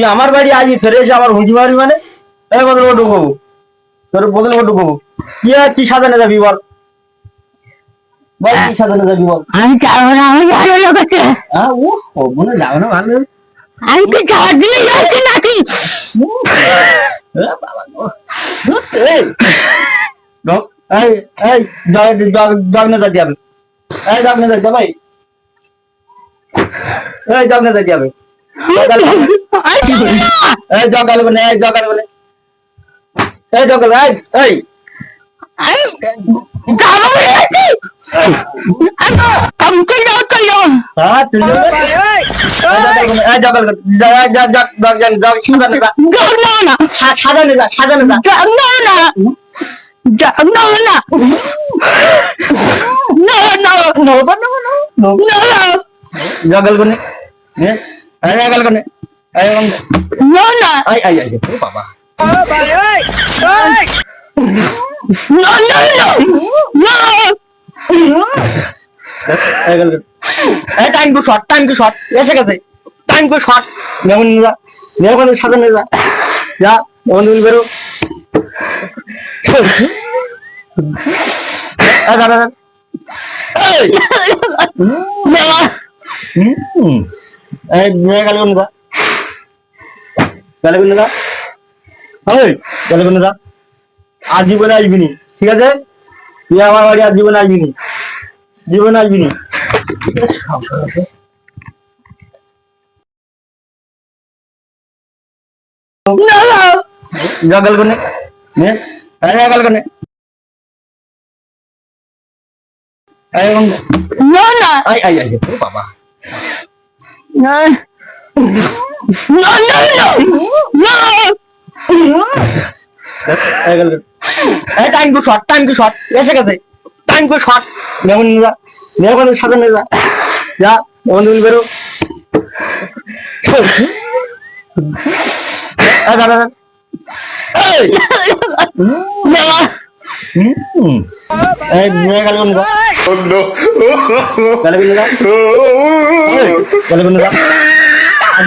তুই আমার বাড়ি আজই ফিরে এসে আমার হুঁচি মারবি মানে এই বদল ওটু বাবু তোর বদল ওটু বাবু কি সাজানো যাবি বল বল কি সাজানো যাবি বল আমি যাবো না, আমি ভালো লেগেছে। হ্যাঁ ও মনে যাবে না ভালো আমি কি যাওয়ার জন্য যাচ্ছি নাকি? জগনে যাবে এই জগনে যাবে এই জগনে যাবে এই জগাল বনে এই জগাল বনে এই জগাল এই হ্যাঁ তুই সাজানো জগাল কোনে জগাল কোনে বাবা টাইম টু শর্ট এসে গেছে টাইম টু শর্ট যেমন যেমন সাজানো যা বন্ধু বেরো আর জীবনে আসবি নি ঠিক আছে তুই আমার বাড়ি আর জীবনে আসবি নি জীবনে আসবি নি জগল কোনে জগল কোনে বাবা টাইম টু শর্ট এসে গেছে টাইম টু শর্ট যেমন যেমন সাজানো যা বন্ধু বেরো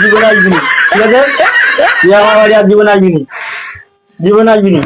জীবন আসবি নি ঠিক আছে তুই আমার বাড়ি আর জীবন আসবি নি জীবন আসবি নি